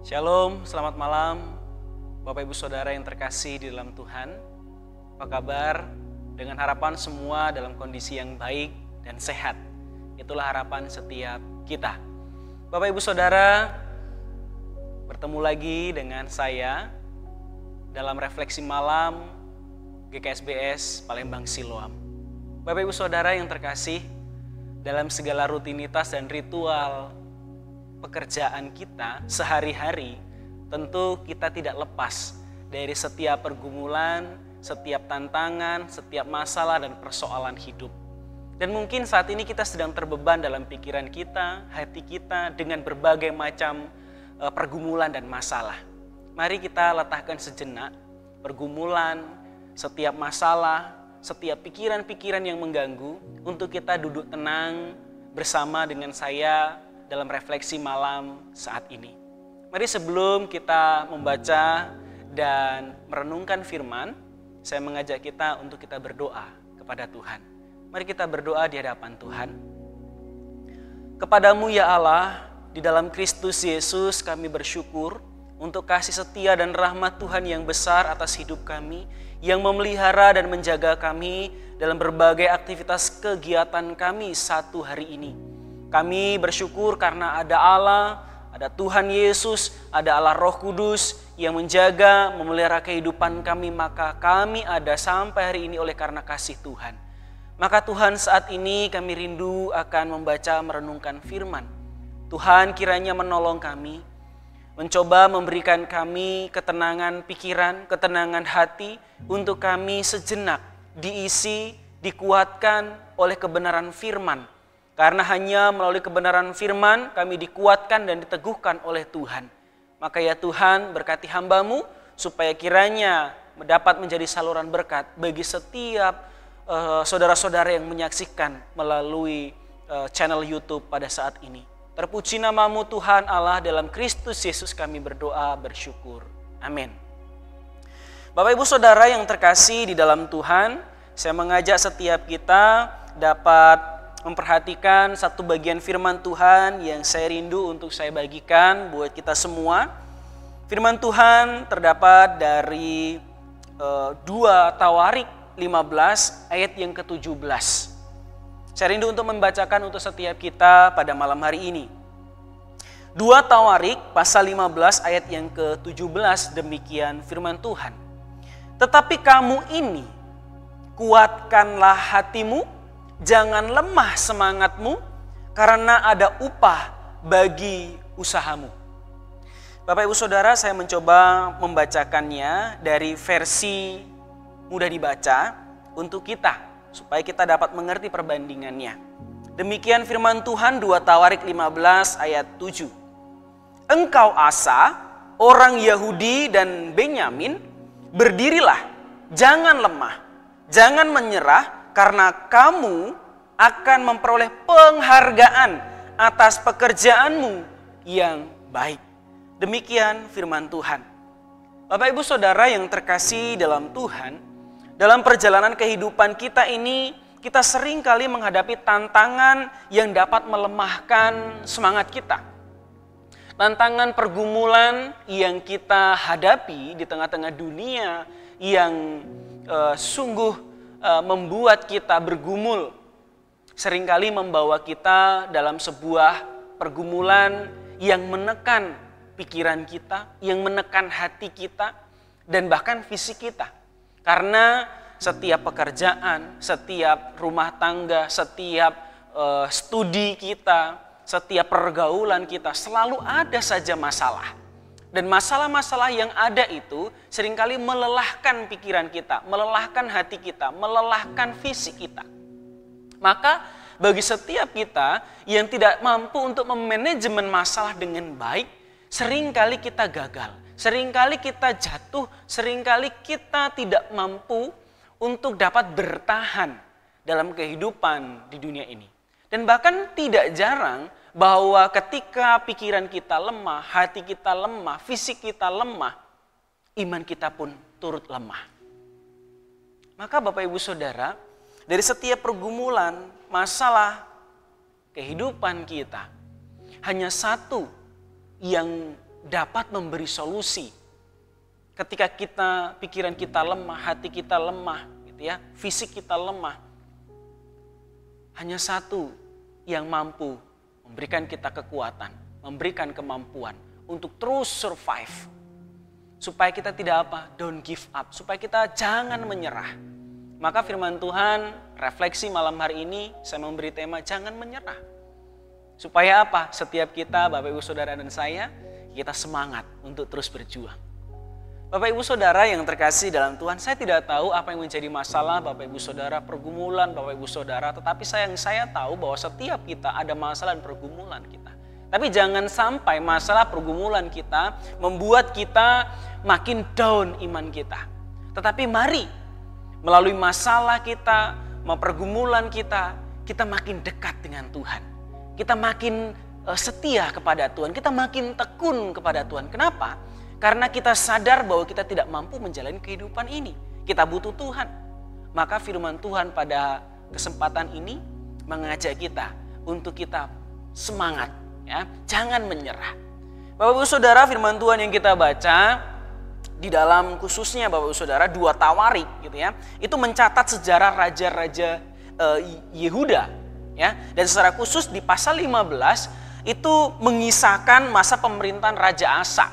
Shalom, selamat malam Bapak Ibu Saudara yang terkasih di dalam Tuhan. Apa kabar? Dengan harapan semua dalam kondisi yang baik dan sehat. Itulah harapan setiap kita. Bapak Ibu Saudara, bertemu lagi dengan saya dalam refleksi malam GKSBS Palembang Siloam. Bapak Ibu Saudara yang terkasih, dalam segala rutinitas dan ritual pekerjaan kita sehari-hari, tentu kita tidak lepas dari setiap pergumulan, setiap tantangan, setiap masalah dan persoalan hidup. Dan mungkin saat ini kita sedang terbeban dalam pikiran kita, hati kita dengan berbagai macam pergumulan dan masalah. Mari kita letakkan sejenak pergumulan, setiap masalah, setiap pikiran-pikiran yang mengganggu untuk kita duduk tenang bersama dengan saya dalam refleksi malam saat ini. Mari sebelum kita membaca dan merenungkan firman, saya mengajak kita untuk kita berdoa kepada Tuhan. Mari kita berdoa di hadapan Tuhan. Kepadamu ya Allah, di dalam Kristus Yesus kami bersyukur untuk kasih setia dan rahmat Tuhan yang besar atas hidup kami, yang memelihara dan menjaga kami dalam berbagai aktivitas kegiatan kami satu hari ini. Kami bersyukur karena ada Allah, ada Tuhan Yesus, ada Allah Roh Kudus yang menjaga, memelihara kehidupan kami. Maka kami ada sampai hari ini oleh karena kasih Tuhan. Maka Tuhan, saat ini kami rindu akan membaca merenungkan firman. Tuhan kiranya menolong kami, mencoba memberikan kami ketenangan pikiran, ketenangan hati untuk kami sejenak diisi, dikuatkan oleh kebenaran firman. Karena hanya melalui kebenaran firman kami dikuatkan dan diteguhkan oleh Tuhan. Maka ya Tuhan, berkati hamba-Mu supaya kiranya dapat menjadi saluran berkat bagi setiap saudara-saudara yang menyaksikan melalui channel YouTube pada saat ini. Terpuji nama-Mu Tuhan Allah, dalam Kristus Yesus kami berdoa bersyukur. Amin. Bapak Ibu Saudara yang terkasih di dalam Tuhan, saya mengajak setiap kita dapat memperhatikan satu bagian firman Tuhan yang saya rindu untuk saya bagikan buat kita semua. Firman Tuhan terdapat dari 2 Tawarik 15 ayat yang ke-17. Saya rindu untuk membacakan untuk setiap kita pada malam hari ini. 2 Tawarik pasal 15 ayat yang ke-17, demikian firman Tuhan. Tetapi kamu ini, kuatkanlah hatimu, jangan lemah semangatmu, karena ada upah bagi usahamu. Bapak Ibu Saudara, saya mencoba membacakannya dari versi mudah dibaca untuk kita, supaya kita dapat mengerti perbandingannya. Demikian firman Tuhan 2 Tawarik 15 ayat 7. Engkau Asa, orang Yahudi dan Benyamin, berdirilah, jangan lemah, jangan menyerah, karena kamu akan memperoleh penghargaan atas pekerjaanmu yang baik. Demikian firman Tuhan. Bapak Ibu Saudara yang terkasih dalam Tuhan, dalam perjalanan kehidupan kita ini, kita sering kali menghadapi tantangan yang dapat melemahkan semangat kita. Tantangan pergumulan yang kita hadapi di tengah-tengah dunia yang sungguh membuat kita bergumul, seringkali membawa kita dalam sebuah pergumulan yang menekan pikiran kita, yang menekan hati kita, dan bahkan fisik kita. Karena setiap pekerjaan, setiap rumah tangga, setiap studi kita, setiap pergaulan kita selalu ada saja masalah. Dan masalah-masalah yang ada itu seringkali melelahkan pikiran kita, melelahkan hati kita, melelahkan fisik kita. Maka bagi setiap kita yang tidak mampu untuk memanajemen masalah dengan baik, seringkali kita gagal, seringkali kita jatuh, seringkali kita tidak mampu untuk dapat bertahan dalam kehidupan di dunia ini. Dan bahkan tidak jarang bahwa ketika pikiran kita lemah, hati kita lemah, fisik kita lemah, iman kita pun turut lemah. Maka Bapak Ibu Saudara, dari setiap pergumulan, masalah kehidupan kita, hanya satu yang dapat memberi solusi. Ketika pikiran kita lemah, hati kita lemah, gitu ya, fisik kita lemah. Hanya satu yang mampu memberikan kita kekuatan, memberikan kemampuan untuk terus survive. Supaya kita tidak don't give up, supaya kita jangan menyerah. Maka firman Tuhan, refleksi malam hari ini, saya memberi tema jangan menyerah. Supaya apa? Setiap kita, Bapak Ibu Saudara dan saya, kita semangat untuk terus berjuang. Bapak Ibu Saudara yang terkasih dalam Tuhan, saya tidak tahu apa yang menjadi masalah Bapak Ibu Saudara, pergumulan Bapak Ibu Saudara, tetapi saya tahu bahwa setiap kita ada masalah dan pergumulan kita. Tapi jangan sampai masalah pergumulan kita membuat kita makin down iman kita. Tetapi mari melalui masalah kita, pergumulan kita makin dekat dengan Tuhan. Kita makin setia kepada Tuhan, kita makin tekun kepada Tuhan. Kenapa? Karena kita sadar bahwa kita tidak mampu menjalani kehidupan ini. Kita butuh Tuhan. Maka firman Tuhan pada kesempatan ini mengajak kita untuk kita semangat, ya, jangan menyerah. Bapak Ibu Saudara, firman Tuhan yang kita baca di dalam khususnya Bapak Ibu Saudara 2 Tawarik gitu ya. Itu mencatat sejarah raja-raja Yehuda, ya. Dan secara khusus di pasal 15 itu mengisahkan masa pemerintahan Raja Asa,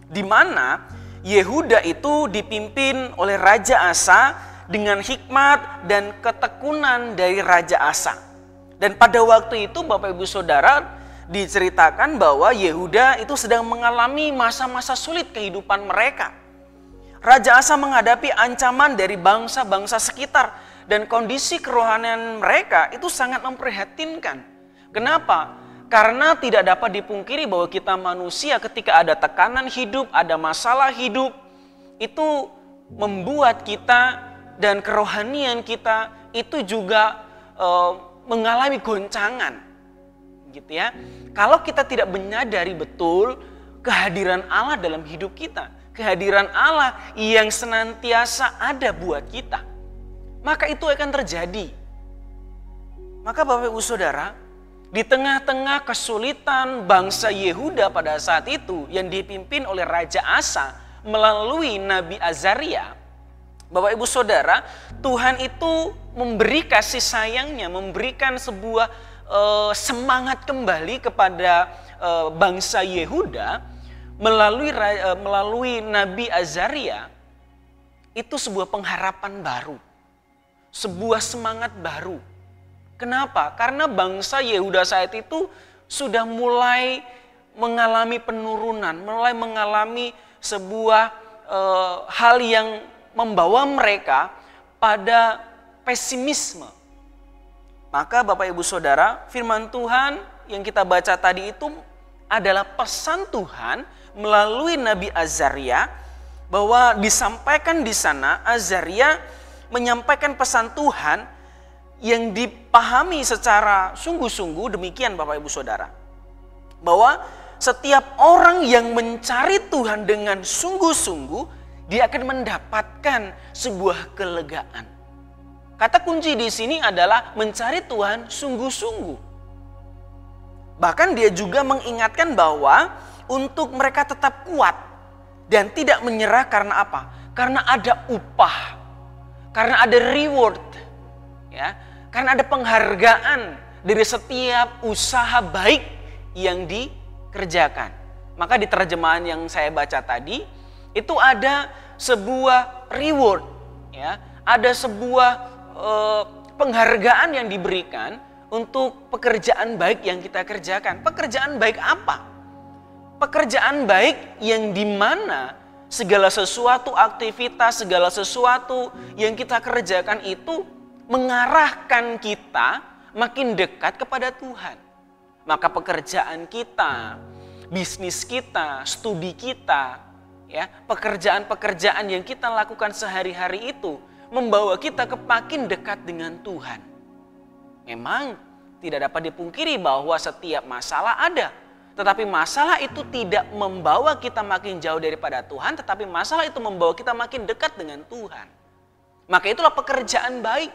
di mana Yehuda itu dipimpin oleh Raja Asa dengan hikmat dan ketekunan dari Raja Asa. Dan pada waktu itu Bapak Ibu Saudara diceritakan bahwa Yehuda itu sedang mengalami masa-masa sulit kehidupan mereka. Raja Asa menghadapi ancaman dari bangsa-bangsa sekitar dan kondisi kerohanian mereka itu sangat memprihatinkan. Kenapa? Karena tidak dapat dipungkiri bahwa kita manusia ketika ada tekanan hidup, ada masalah hidup, itu membuat kita dan kerohanian kita itu juga mengalami goncangan, gitu ya. Kalau kita tidak menyadari betul kehadiran Allah dalam hidup kita, kehadiran Allah yang senantiasa ada buat kita, maka itu akan terjadi. Maka Bapak Ibu Saudara, di tengah-tengah kesulitan bangsa Yehuda pada saat itu yang dipimpin oleh Raja Asa melalui Nabi Azaria, Bapak Ibu Saudara, Tuhan itu memberi kasih sayangnya, memberikan sebuah semangat kembali kepada bangsa Yehuda melalui Nabi Azaria. Itu sebuah pengharapan baru, sebuah semangat baru. Kenapa? Karena bangsa Yehuda saat itu sudah mulai mengalami penurunan, mulai mengalami sebuah hal yang membawa mereka pada pesimisme. Maka Bapak Ibu Saudara, firman Tuhan yang kita baca tadi itu adalah pesan Tuhan melalui Nabi Azaria, bahwa disampaikan di sana Azaria menyampaikan pesan Tuhan yang dipahami secara sungguh-sungguh. Demikian Bapak Ibu Saudara, bahwa setiap orang yang mencari Tuhan dengan sungguh-sungguh, dia akan mendapatkan sebuah kelegaan. Kata kunci di sini adalah mencari Tuhan sungguh-sungguh. Bahkan dia juga mengingatkan bahwa untuk mereka tetap kuat dan tidak menyerah karena apa? Karena ada upah, karena ada reward, ya. Karena ada penghargaan dari setiap usaha baik yang dikerjakan. Maka di terjemahan yang saya baca tadi, itu ada sebuah reward, ya, ada sebuah penghargaan yang diberikan untuk pekerjaan baik yang kita kerjakan. Pekerjaan baik apa? Pekerjaan baik yang dimana segala sesuatu aktivitas, segala sesuatu yang kita kerjakan itu mengarahkan kita makin dekat kepada Tuhan. Maka pekerjaan kita, bisnis kita, studi kita, ya, pekerjaan-pekerjaan yang kita lakukan sehari-hari itu membawa kita ke makin dekat dengan Tuhan. Memang tidak dapat dipungkiri bahwa setiap masalah ada, tetapi masalah itu tidak membawa kita makin jauh daripada Tuhan, tetapi masalah itu membawa kita makin dekat dengan Tuhan. Maka itulah pekerjaan baik.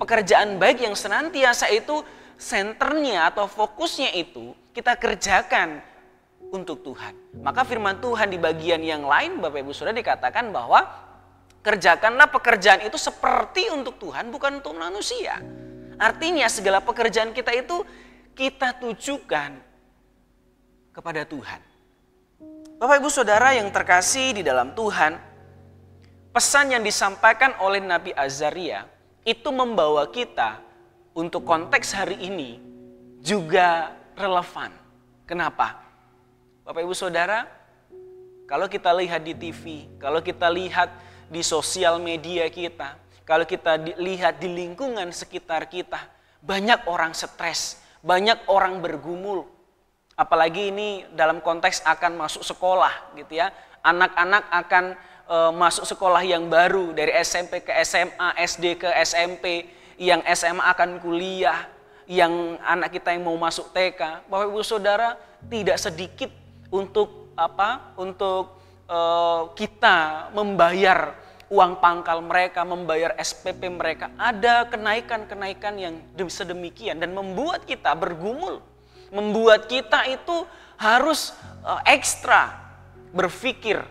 Pekerjaan baik yang senantiasa itu senternya atau fokusnya itu kita kerjakan untuk Tuhan. Maka firman Tuhan di bagian yang lain Bapak Ibu Saudara dikatakan bahwa kerjakanlah pekerjaan itu seperti untuk Tuhan, bukan untuk manusia. Artinya segala pekerjaan kita itu kita tujukan kepada Tuhan. Bapak Ibu Saudara yang terkasih di dalam Tuhan, pesan yang disampaikan oleh Nabi Azaria itu membawa kita untuk konteks hari ini juga relevan. Kenapa? Bapak Ibu Saudara, kalau kita lihat di TV, kalau kita lihat di sosial media kita, kalau kita lihat di lingkungan sekitar kita, banyak orang stres, banyak orang bergumul. Apalagi ini dalam konteks akan masuk sekolah gitu ya. Anak-anak akan masuk sekolah yang baru dari SMP ke SMA, SD ke SMP, yang SMA akan kuliah, yang anak kita yang mau masuk TK. Bapak Ibu Saudara, tidak sedikit untuk kita membayar uang pangkal mereka, membayar SPP mereka. Ada kenaikan-kenaikan yang sedemikian dan membuat kita bergumul. Membuat kita itu harus ekstra berpikir.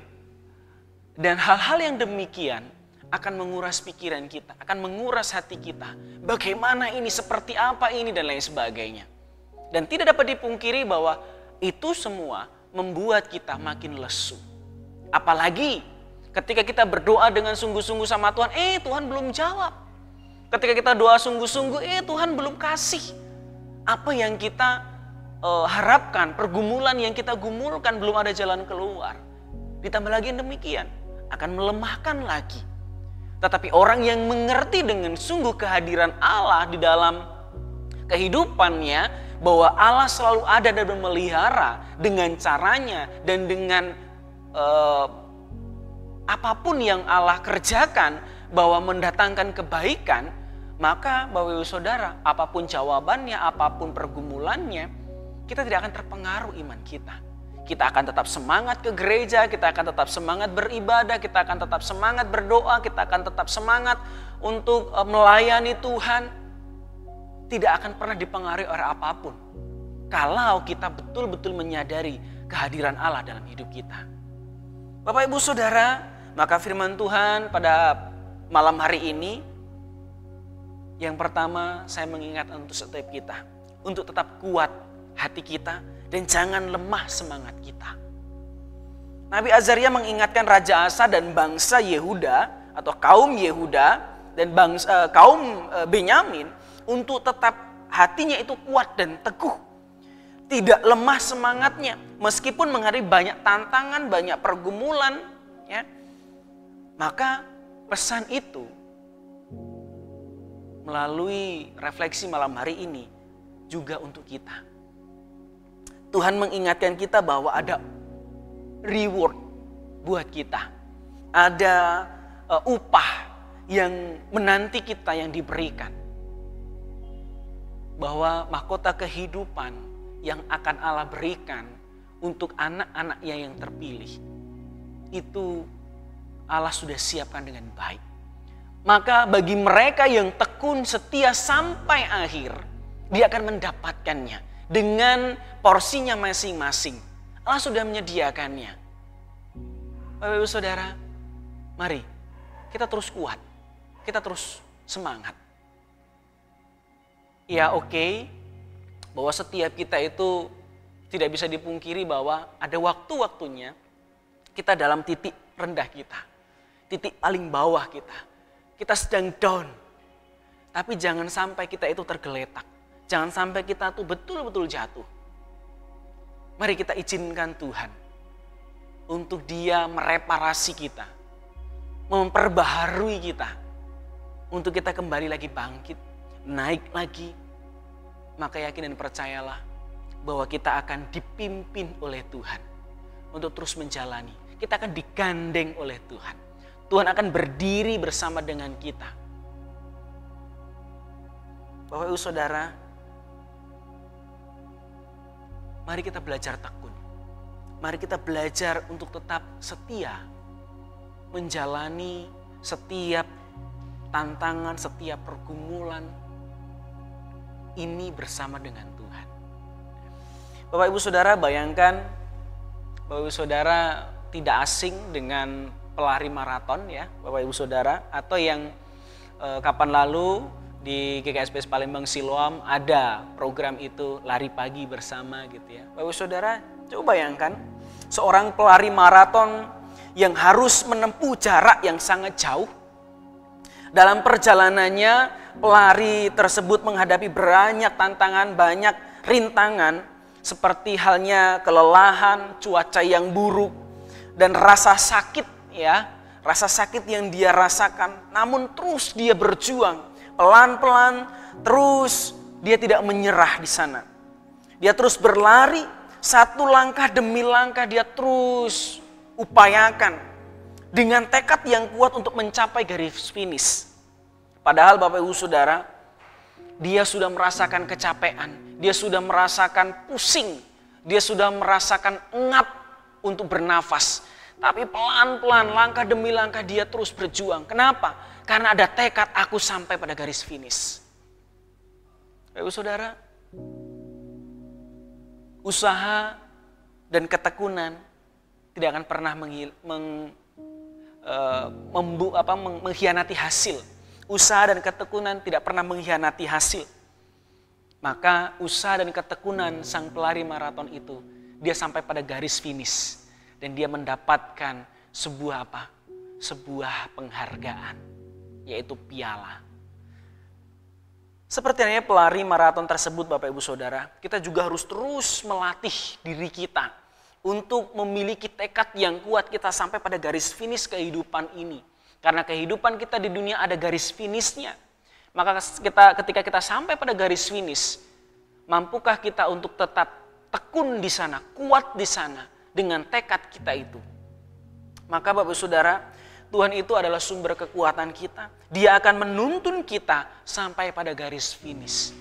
Dan hal-hal yang demikian akan menguras pikiran kita, akan menguras hati kita. Bagaimana ini, seperti apa ini, dan lain sebagainya. Dan tidak dapat dipungkiri bahwa itu semua membuat kita makin lesu. Apalagi ketika kita berdoa dengan sungguh-sungguh sama Tuhan, Tuhan belum jawab. Ketika kita doa sungguh-sungguh, Tuhan belum kasih. Apa yang kita harapkan, pergumulan yang kita gumulkan belum ada jalan keluar. Ditambah lagi yang demikian, akan melemahkan lagi. Tetapi orang yang mengerti dengan sungguh kehadiran Allah di dalam kehidupannya, bahwa Allah selalu ada dan memelihara dengan caranya dan dengan apapun yang Allah kerjakan, bahwa mendatangkan kebaikan, maka Bapak Ibu Saudara, apapun jawabannya, apapun pergumulannya, kita tidak akan terpengaruh iman kita. Kita akan tetap semangat ke gereja, kita akan tetap semangat beribadah, kita akan tetap semangat berdoa, kita akan tetap semangat untuk melayani Tuhan. Tidak akan pernah dipengaruhi oleh apapun. Kalau kita betul-betul menyadari kehadiran Allah dalam hidup kita. Bapak Ibu Saudara, maka firman Tuhan pada malam hari ini, yang pertama saya mengingat untuk setiap kita, untuk tetap kuat hati kita dan jangan lemah semangat kita. Nabi Azaria mengingatkan Raja Asa dan bangsa Yehuda atau kaum Yehuda dan kaum Benyamin untuk tetap hatinya itu kuat dan teguh. Tidak lemah semangatnya meskipun menghadapi banyak tantangan, banyak pergumulan, ya. Maka pesan itu melalui refleksi malam hari ini juga untuk kita. Tuhan mengingatkan kita bahwa ada reward buat kita. Ada upah yang menanti kita yang diberikan. Bahwa mahkota kehidupan yang akan Allah berikan untuk anak-anaknya yang terpilih. Itu Allah sudah siapkan dengan baik. Maka bagi mereka yang tekun setia sampai akhir, dia akan mendapatkannya dengan porsinya masing-masing. Allah sudah menyediakannya. Bapak Ibu Saudara, mari kita terus kuat, kita terus semangat. Ya oke, bahwa setiap kita itu tidak bisa dipungkiri bahwa ada waktu-waktunya kita dalam titik rendah kita. Titik paling bawah kita. Kita sedang down. Tapi jangan sampai kita itu tergeletak. Jangan sampai kita tuh betul-betul jatuh. Mari kita izinkan Tuhan untuk Dia mereparasi kita. Memperbaharui kita. Untuk kita kembali lagi bangkit. Naik lagi. Maka yakin dan percayalah bahwa kita akan dipimpin oleh Tuhan untuk terus menjalani. Kita akan digandeng oleh Tuhan. Tuhan akan berdiri bersama dengan kita. Bapak Ibu Saudara, mari kita belajar tekun. Mari kita belajar untuk tetap setia menjalani setiap tantangan, setiap pergumulan ini bersama dengan Tuhan. Bapak Ibu Saudara, bayangkan Bapak Ibu Saudara tidak asing dengan pelari maraton ya Bapak Ibu Saudara, atau yang kapan lalu di GKSPS Palembang Siloam ada program itu lari pagi bersama gitu ya. Bapak Ibu Saudara, coba bayangkan seorang pelari maraton yang harus menempuh jarak yang sangat jauh. Dalam perjalanannya, pelari tersebut menghadapi banyak tantangan, banyak rintangan, seperti halnya kelelahan, cuaca yang buruk, dan rasa sakit ya. Rasa sakit yang dia rasakan, namun terus dia berjuang. Pelan-pelan, terus dia tidak menyerah di sana. Dia terus berlari, satu langkah demi langkah dia terus upayakan. Dengan tekad yang kuat untuk mencapai garis finish. Padahal Bapak Ibu Saudara, dia sudah merasakan kecapean, dia sudah merasakan pusing, dia sudah merasakan engap untuk bernafas. Tapi pelan-pelan, langkah demi langkah dia terus berjuang. Kenapa? Karena ada tekad, aku sampai pada garis finish. Bapak Ibu Saudara, usaha dan ketekunan tidak akan pernah mengkhianati hasil. Usaha dan ketekunan tidak pernah mengkhianati hasil. Maka usaha dan ketekunan sang pelari maraton itu, dia sampai pada garis finish dan dia mendapatkan sebuah sebuah penghargaan, yaitu piala. Seperti halnya pelari maraton tersebut Bapak Ibu Saudara, kita juga harus terus melatih diri kita untuk memiliki tekad yang kuat kita sampai pada garis finish kehidupan ini. Karena kehidupan kita di dunia ada garis finishnya. Maka ketika kita sampai pada garis finish, mampukah kita untuk tetap tekun di sana, kuat di sana dengan tekad kita itu. Maka Bapak Saudara, Tuhan itu adalah sumber kekuatan kita. Dia akan menuntun kita sampai pada garis finish.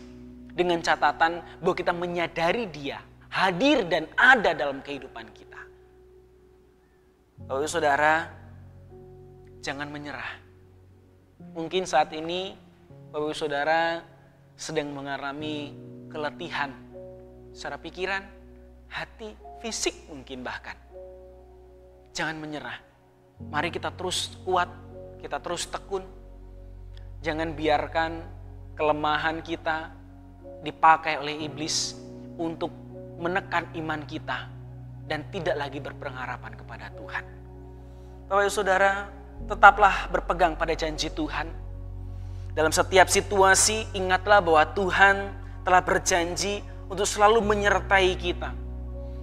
Dengan catatan bahwa kita menyadari Dia hadir dan ada dalam kehidupan kita. Bapak Saudara, jangan menyerah. Mungkin saat ini Bapak Saudara sedang mengalami keletihan secara pikiran, hati, fisik mungkin bahkan. Jangan menyerah. Mari kita terus kuat, kita terus tekun. Jangan biarkan kelemahan kita dipakai oleh iblis untuk menekan iman kita dan tidak lagi berpengharapan kepada Tuhan. Bapak Ibu Saudara, tetaplah berpegang pada janji Tuhan. Dalam setiap situasi, ingatlah bahwa Tuhan telah berjanji untuk selalu menyertai kita.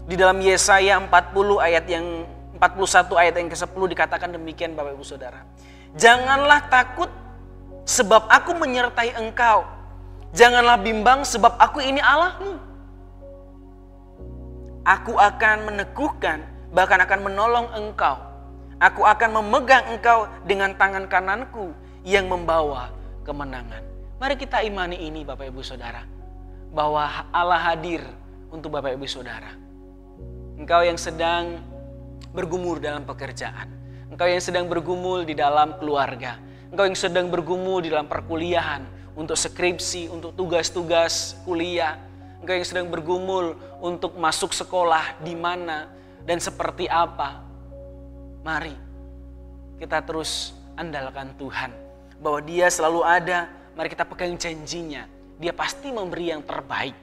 Di dalam Yesaya 41 ayat yang ke-10 dikatakan demikian Bapak Ibu Saudara. Janganlah takut sebab aku menyertai engkau. Janganlah bimbang sebab aku ini Allahmu. Aku akan meneguhkan, bahkan akan menolong engkau. Aku akan memegang engkau dengan tangan kananku yang membawa kemenangan. Mari kita imani ini Bapak Ibu Saudara. Bahwa Allah hadir untuk Bapak Ibu Saudara. Engkau yang sedang bergumul dalam pekerjaan. Engkau yang sedang bergumul di dalam keluarga. Engkau yang sedang bergumul di dalam perkuliahan. Untuk skripsi, untuk tugas-tugas kuliah. Engkau yang sedang bergumul untuk masuk sekolah di mana dan seperti apa. Mari kita terus andalkan Tuhan. Bahwa Dia selalu ada. Mari kita pegang janjinya. Dia pasti memberi yang terbaik.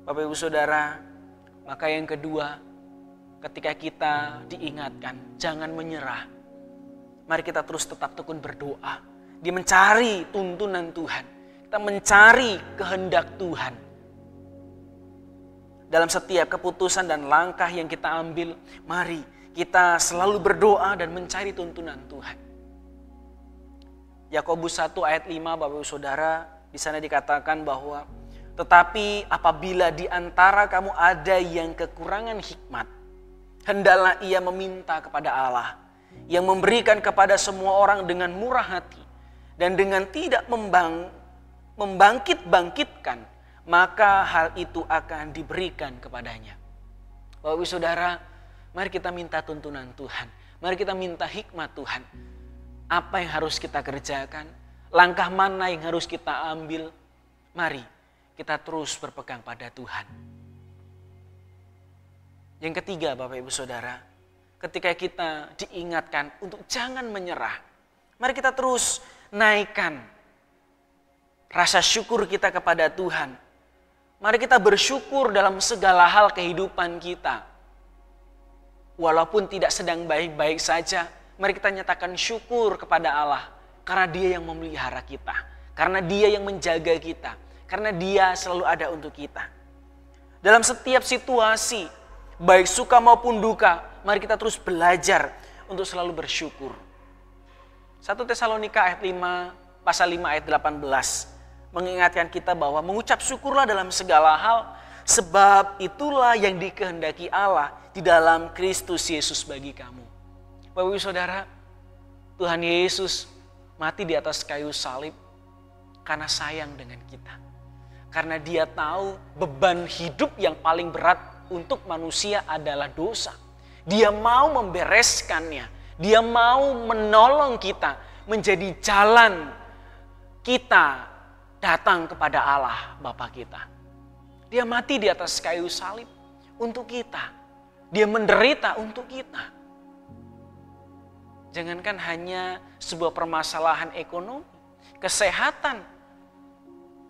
Bapak Ibu Saudara, maka yang kedua, ketika kita diingatkan, jangan menyerah. Mari kita terus tetap tekun berdoa. Dia mencari tuntunan Tuhan. Kita mencari kehendak Tuhan. Dalam setiap keputusan dan langkah yang kita ambil, mari kita selalu berdoa dan mencari tuntunan Tuhan. Yakobus 1 ayat 5 Bapak Ibu Saudara, di sana dikatakan bahwa tetapi apabila di antara kamu ada yang kekurangan hikmat, hendaklah ia meminta kepada Allah yang memberikan kepada semua orang dengan murah hati dan dengan tidak membangkit-bangkitkan, maka hal itu akan diberikan kepadanya. Bapak Ibu Saudara, mari kita minta tuntunan Tuhan. Mari kita minta hikmat Tuhan. Apa yang harus kita kerjakan? Langkah mana yang harus kita ambil? Mari kita terus berpegang pada Tuhan. Yang ketiga, Bapak Ibu Saudara, ketika kita diingatkan untuk jangan menyerah, mari kita terus naikkan rasa syukur kita kepada Tuhan. Mari kita bersyukur dalam segala hal kehidupan kita. Walaupun tidak sedang baik-baik saja, mari kita nyatakan syukur kepada Allah. Karena Dia yang memelihara kita. Karena Dia yang menjaga kita. Karena Dia selalu ada untuk kita. Dalam setiap situasi, baik suka maupun duka, mari kita terus belajar untuk selalu bersyukur. 1 Tesalonika ayat 5, pasal 5 ayat 18 mengingatkan kita bahwa mengucap syukurlah dalam segala hal, sebab itulah yang dikehendaki Allah di dalam Kristus Yesus bagi kamu. Bapak Ibu Saudara, Tuhan Yesus mati di atas kayu salib karena sayang dengan kita. Karena Dia tahu beban hidup yang paling berat untuk manusia adalah dosa. Dia mau membereskannya. Dia mau menolong kita menjadi jalan kita datang kepada Allah Bapa kita. Dia mati di atas kayu salib untuk kita. Dia menderita untuk kita. Jangankan hanya sebuah permasalahan ekonomi, kesehatan,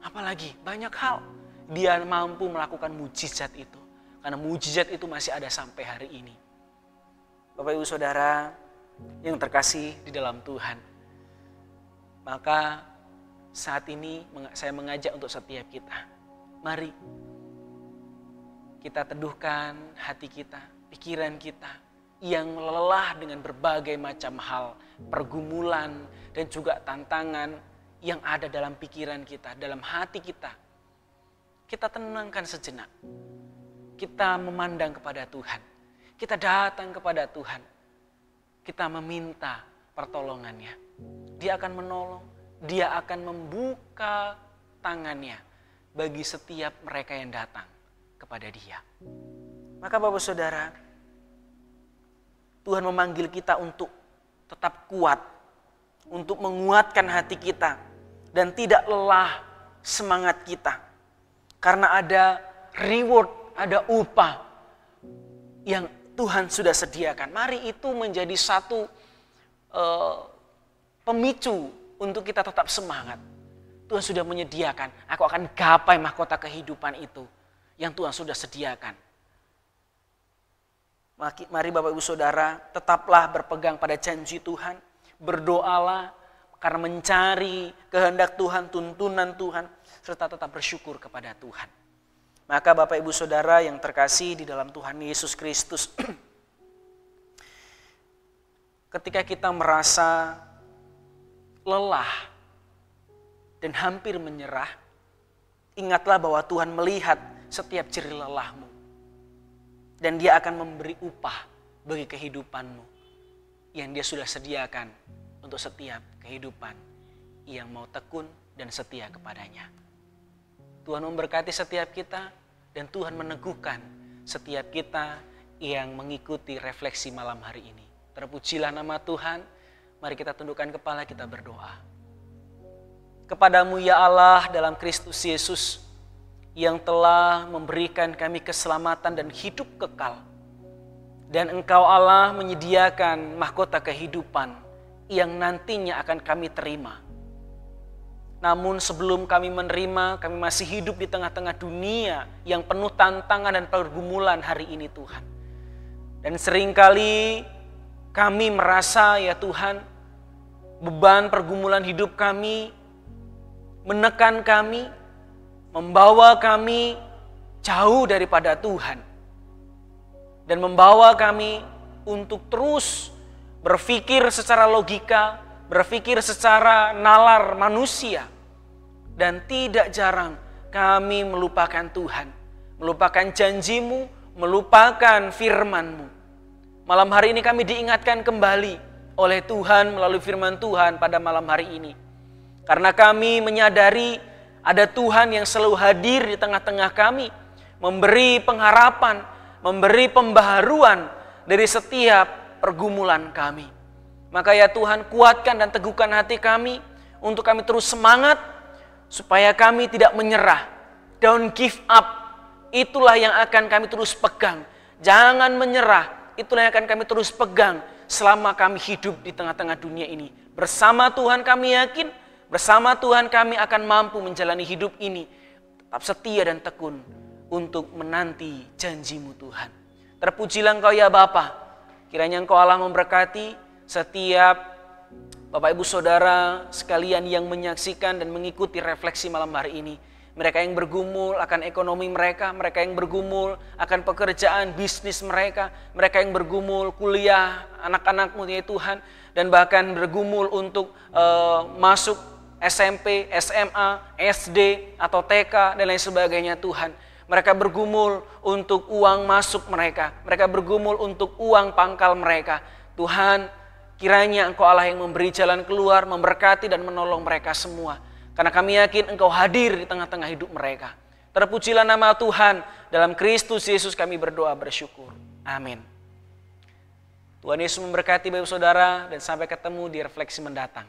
apalagi banyak hal. Dia mampu melakukan mujizat itu. Karena mujizat itu masih ada sampai hari ini. Bapak Ibu Saudara yang terkasih di dalam Tuhan. Maka saat ini saya mengajak untuk setiap kita. Mari kita teduhkan hati kita, pikiran kita yang lelah dengan berbagai macam hal, pergumulan dan juga tantangan yang ada dalam pikiran kita, dalam hati kita. Kita tenangkan sejenak. Kita memandang kepada Tuhan. Kita datang kepada Tuhan. Kita meminta pertolongannya. Dia akan menolong. Dia akan membuka tangannya bagi setiap mereka yang datang kepada Dia. Maka Bapak Saudara, Tuhan memanggil kita untuk tetap kuat, untuk menguatkan hati kita dan tidak lelah semangat kita. Karena ada reward, ada upah yang Tuhan sudah sediakan. Mari itu menjadi satu pemicu untuk kita tetap semangat. Tuhan sudah menyediakan, aku akan gapai mahkota kehidupan itu yang Tuhan sudah sediakan. Mari Bapak Ibu Saudara, tetaplah berpegang pada janji Tuhan. Berdoalah karena mencari kehendak Tuhan, tuntunan Tuhan, serta tetap bersyukur kepada Tuhan. Maka Bapak Ibu Saudara yang terkasih di dalam Tuhan Yesus Kristus, ketika kita merasa lelah dan hampir menyerah, ingatlah bahwa Tuhan melihat setiap jerih lelahmu. Dan Dia akan memberi upah bagi kehidupanmu yang Dia sudah sediakan untuk setiap kehidupan yang mau tekun dan setia kepadanya. Tuhan memberkati setiap kita dan Tuhan meneguhkan setiap kita yang mengikuti refleksi malam hari ini. Terpujilah nama Tuhan. Mari kita tundukkan kepala, kita berdoa. Kepadamu ya Allah dalam Kristus Yesus yang telah memberikan kami keselamatan dan hidup kekal. Dan Engkau Allah menyediakan mahkota kehidupan yang nantinya akan kami terima. Namun sebelum kami menerima, kami masih hidup di tengah-tengah dunia yang penuh tantangan dan pergumulan hari ini Tuhan. Dan seringkali kami merasa ya Tuhan, beban pergumulan hidup kami menekan kami, membawa kami jauh daripada Tuhan. Dan membawa kami untuk terus berpikir secara logika, berpikir secara nalar manusia. Dan tidak jarang kami melupakan Tuhan, melupakan janji-Mu, melupakan firman-Mu. Malam hari ini kami diingatkan kembali oleh Tuhan melalui firman Tuhan pada malam hari ini. Karena kami menyadari ada Tuhan yang selalu hadir di tengah-tengah kami, memberi pengharapan, memberi pembaharuan dari setiap pergumulan kami. Maka ya Tuhan, kuatkan dan teguhkan hati kami untuk kami terus semangat supaya kami tidak menyerah. Don't give up. Itulah yang akan kami terus pegang. Jangan menyerah. Itulah yang akan kami terus pegang selama kami hidup di tengah-tengah dunia ini. Bersama Tuhan kami yakin, bersama Tuhan kami akan mampu menjalani hidup ini tetap setia dan tekun untuk menanti janji-Mu Tuhan. Terpujilah Engkau ya Bapa. Kiranya Engkau Allah memberkati setiap Bapak Ibu Saudara sekalian yang menyaksikan dan mengikuti refleksi malam hari ini. Mereka yang bergumul akan ekonomi mereka, mereka yang bergumul akan pekerjaan, bisnis mereka yang bergumul kuliah, anak-anak-Mu ya Tuhan, dan bahkan bergumul untuk masuk SMP, SMA, SD, atau TK, dan lain sebagainya Tuhan. Mereka bergumul untuk uang masuk mereka bergumul untuk uang pangkal mereka. Tuhan, kiranya Engkau Allah yang memberi jalan keluar, memberkati dan menolong mereka semua. Karena kami yakin Engkau hadir di tengah-tengah hidup mereka. Terpujilah nama Tuhan. Dalam Kristus Yesus kami berdoa bersyukur. Amin. Tuhan Yesus memberkati Bapak Saudara dan sampai ketemu di refleksi mendatang.